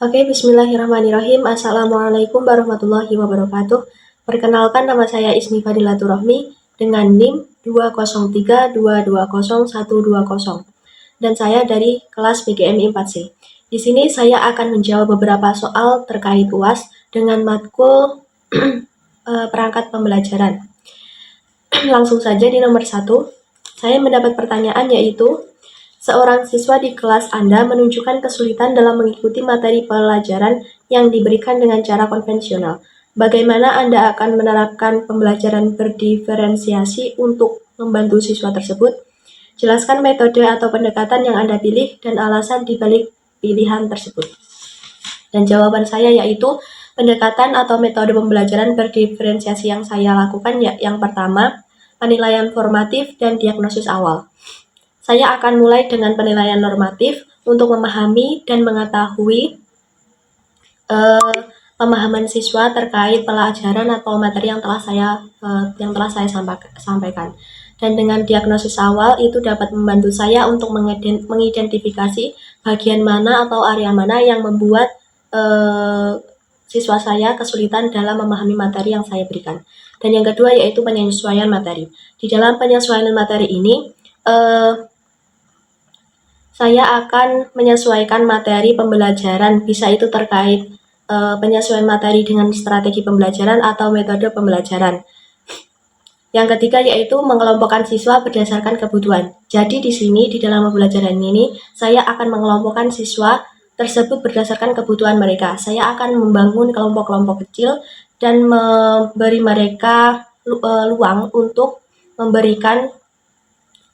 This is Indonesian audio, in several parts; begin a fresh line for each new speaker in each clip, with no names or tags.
Oke, bismillahirrahmanirrahim. Assalamualaikum warahmatullahi wabarakatuh. Perkenalkan, nama saya Ismi Fadilatur Rohmi dengan NIM 203220120 dan saya dari kelas PGMI 4C. Di sini saya akan menjawab beberapa soal terkait UAS dengan matkul perangkat pembelajaran. Langsung saja di nomor 1, saya mendapat pertanyaan yaitu seorang siswa di kelas Anda menunjukkan kesulitan dalam mengikuti materi pelajaran yang diberikan dengan cara konvensional. Bagaimana Anda akan menerapkan pembelajaran berdiferensiasi untuk membantu siswa tersebut? Jelaskan metode atau pendekatan yang Anda pilih dan alasan di balik pilihan tersebut. Dan jawaban saya yaitu pendekatan atau metode pembelajaran berdiferensiasi yang saya lakukan yang pertama, penilaian formatif dan diagnosis awal. Saya akan mulai dengan penilaian normatif untuk memahami dan mengetahui pemahaman siswa terkait pelajaran atau materi yang telah saya sampaikan. Dan dengan diagnosis awal itu dapat membantu saya untuk mengidentifikasi bagian mana atau area mana yang membuat siswa saya kesulitan dalam memahami materi yang saya berikan. Dan yang kedua yaitu penyesuaian materi. Di dalam penyesuaian materi ini saya akan menyesuaikan materi pembelajaran, bisa itu terkait penyesuaian materi dengan strategi pembelajaran atau metode pembelajaran. Yang ketiga yaitu mengelompokkan siswa berdasarkan kebutuhan. Jadi di sini di dalam pembelajaran ini saya akan mengelompokkan siswa tersebut berdasarkan kebutuhan mereka. Saya akan membangun kelompok-kelompok kecil dan memberi mereka luang untuk memberikan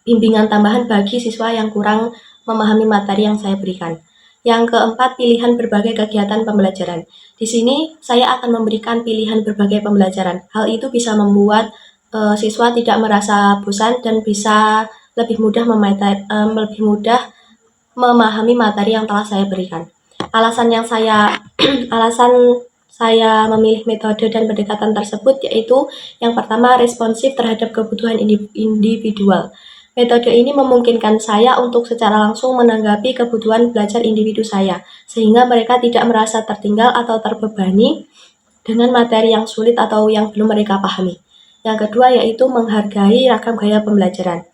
bimbingan tambahan bagi siswa yang kurang memahami materi yang saya berikan. Yang keempat, pilihan berbagai kegiatan pembelajaran. Di sini saya akan memberikan pilihan berbagai pembelajaran. Hal itu bisa membuat siswa tidak merasa bosan dan bisa lebih mudah memahami materi yang telah saya berikan. Alasan saya memilih metode dan pendekatan tersebut yaitu yang pertama, responsif terhadap kebutuhan individual. Metode ini memungkinkan saya untuk secara langsung menanggapi kebutuhan belajar individu saya, sehingga mereka tidak merasa tertinggal atau terbebani dengan materi yang sulit atau yang belum mereka pahami. Yang kedua yaitu menghargai ragam gaya pembelajaran.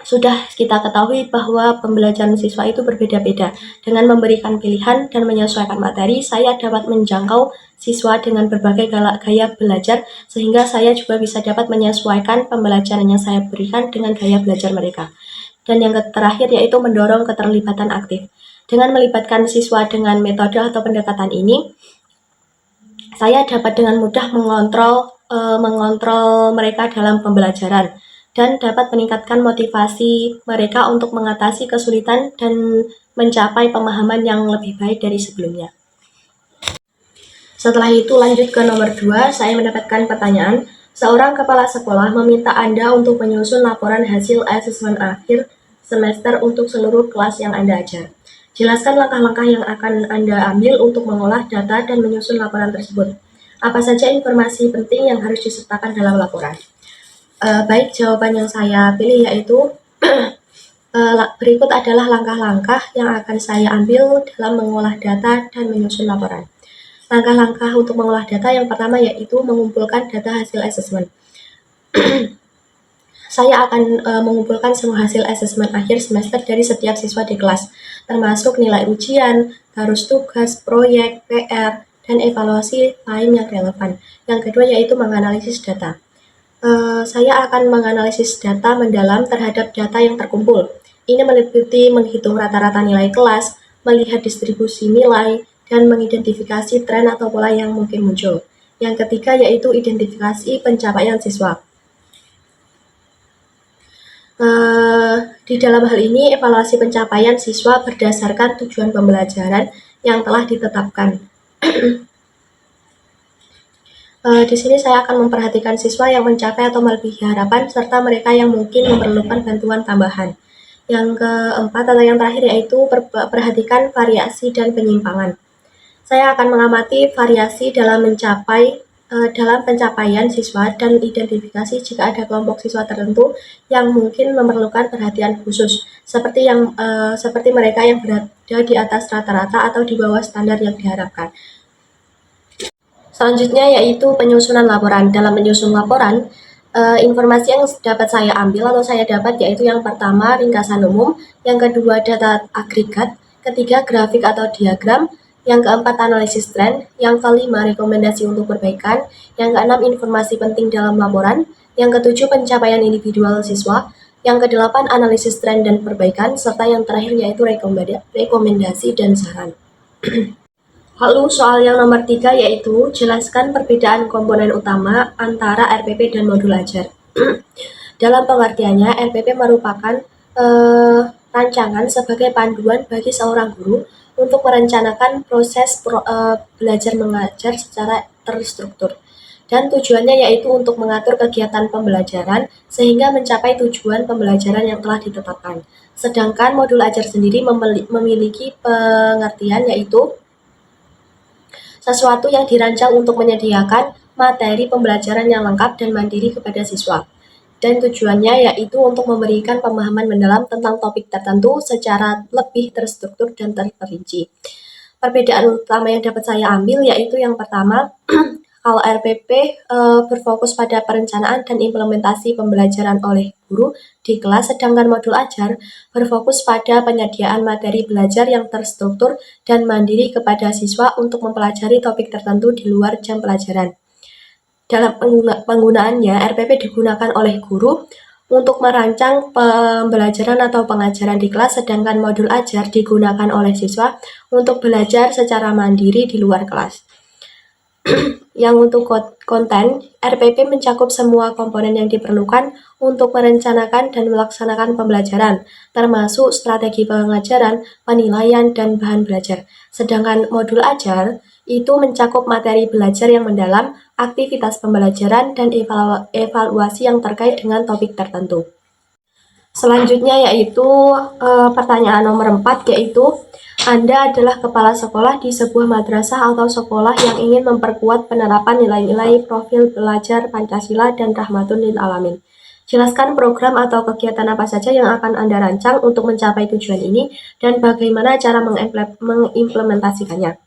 Sudah kita ketahui bahwa pembelajaran siswa itu berbeda-beda. Dengan memberikan pilihan dan menyesuaikan materi, saya dapat menjangkau siswa dengan berbagai gaya belajar, sehingga saya juga bisa dapat menyesuaikan pembelajaran yang saya berikan dengan gaya belajar mereka. Dan yang terakhir yaitu mendorong keterlibatan aktif. Dengan melibatkan siswa dengan metode atau pendekatan ini, saya dapat dengan mudah mengontrol mereka dalam pembelajaran dan dapat meningkatkan motivasi mereka untuk mengatasi kesulitan dan mencapai pemahaman yang lebih baik dari sebelumnya. Setelah itu lanjut ke nomor 2, saya mendapatkan pertanyaan, seorang kepala sekolah meminta Anda untuk menyusun laporan hasil asesmen akhir semester untuk seluruh kelas yang Anda ajar. Jelaskan langkah-langkah yang akan Anda ambil untuk mengolah data dan menyusun laporan tersebut. Apa saja informasi penting yang harus disertakan dalam laporan? Baik, jawaban yang saya pilih yaitu berikut adalah langkah-langkah yang akan saya ambil dalam mengolah data dan menyusun laporan. Langkah-langkah untuk mengolah data yang pertama yaitu mengumpulkan data hasil asesmen. Saya akan mengumpulkan semua hasil asesmen akhir semester dari setiap siswa di kelas, termasuk nilai ujian, tarus tugas, proyek, PR, dan evaluasi lain yang relevan. Yang kedua yaitu menganalisis data. Saya akan menganalisis data mendalam terhadap data yang terkumpul. Ini meliputi menghitung rata-rata nilai kelas, melihat distribusi nilai, dan mengidentifikasi tren atau pola yang mungkin muncul. Yang ketiga yaitu identifikasi pencapaian siswa. Di dalam hal ini, evaluasi pencapaian siswa berdasarkan tujuan pembelajaran yang telah ditetapkan. Di sini saya akan memperhatikan siswa yang mencapai atau melebihi harapan, serta mereka yang mungkin memerlukan bantuan tambahan. Yang keempat atau yang terakhir yaitu perhatikan variasi dan penyimpangan. Saya akan mengamati variasi dalam mencapai dalam pencapaian siswa dan identifikasi jika ada kelompok siswa tertentu yang mungkin memerlukan perhatian khusus, seperti mereka yang berada di atas rata-rata atau di bawah standar yang diharapkan. Selanjutnya yaitu penyusunan laporan. Dalam menyusun laporan, informasi yang dapat saya ambil atau saya dapat yaitu yang pertama ringkasan umum, yang kedua data agregat, ketiga grafik atau diagram, yang keempat analisis tren, yang kelima rekomendasi untuk perbaikan, yang keenam informasi penting dalam laporan, yang ketujuh pencapaian individual siswa, yang kedelapan analisis tren dan perbaikan, serta yang terakhir yaitu rekomendasi dan saran. Lalu soal yang nomor 3 yaitu jelaskan perbedaan komponen utama antara RPP dan modul ajar. Dalam pengertiannya, RPP merupakan rancangan sebagai panduan bagi seorang guru untuk merencanakan proses belajar mengajar secara terstruktur. Dan tujuannya yaitu untuk mengatur kegiatan pembelajaran sehingga mencapai tujuan pembelajaran yang telah ditetapkan. Sedangkan modul ajar sendiri memiliki pengertian yaitu sesuatu yang dirancang untuk menyediakan materi pembelajaran yang lengkap dan mandiri kepada siswa. Dan tujuannya yaitu untuk memberikan pemahaman mendalam tentang topik tertentu secara lebih terstruktur dan terperinci. Perbedaan utama yang dapat saya ambil yaitu yang pertama, kalau RPP berfokus pada perencanaan dan implementasi pembelajaran oleh guru di kelas, sedangkan modul ajar berfokus pada penyediaan materi belajar yang terstruktur dan mandiri kepada siswa untuk mempelajari topik tertentu di luar jam pelajaran. Dalam penggunaannya, RPP digunakan oleh guru untuk merancang pembelajaran atau pengajaran di kelas, sedangkan modul ajar digunakan oleh siswa untuk belajar secara mandiri di luar kelas. Yang untuk konten, RPP mencakup semua komponen yang diperlukan untuk merencanakan dan melaksanakan pembelajaran, termasuk strategi pengajaran, penilaian, dan bahan belajar. Sedangkan modul ajar itu mencakup materi belajar yang mendalam, aktivitas pembelajaran, dan evaluasi yang terkait dengan topik tertentu. Selanjutnya yaitu pertanyaan nomor 4 yaitu Anda adalah kepala sekolah di sebuah madrasah atau sekolah yang ingin memperkuat penerapan nilai-nilai profil belajar Pancasila dan Rahmatun lil Alamin. Jelaskan program atau kegiatan apa saja yang akan Anda rancang untuk mencapai tujuan ini dan bagaimana cara mengimplementasikannya.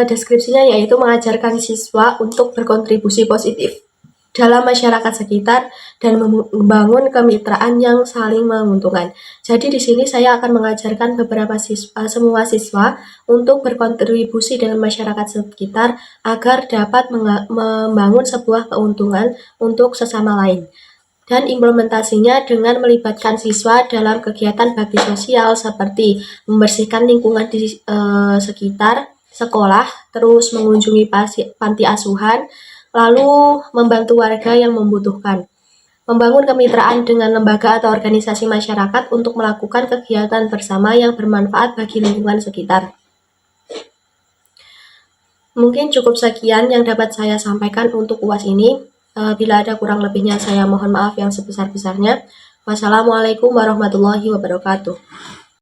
Deskripsinya yaitu mengajarkan siswa untuk berkontribusi positif dalam masyarakat sekitar dan membangun kemitraan yang saling menguntungkan. Jadi di sini saya akan mengajarkan semua siswa untuk berkontribusi dengan masyarakat sekitar agar dapat membangun sebuah keuntungan untuk sesama lain. Dan implementasinya dengan melibatkan siswa dalam kegiatan bakti sosial seperti membersihkan lingkungan di sekitar sekolah, terus mengunjungi panti asuhan, lalu membantu warga yang membutuhkan. Membangun kemitraan dengan lembaga atau organisasi masyarakat untuk melakukan kegiatan bersama yang bermanfaat bagi lingkungan sekitar. Mungkin cukup sekian yang dapat saya sampaikan untuk UAS ini. Bila ada kurang lebihnya saya mohon maaf yang sebesar-besarnya. Wassalamualaikum warahmatullahi wabarakatuh.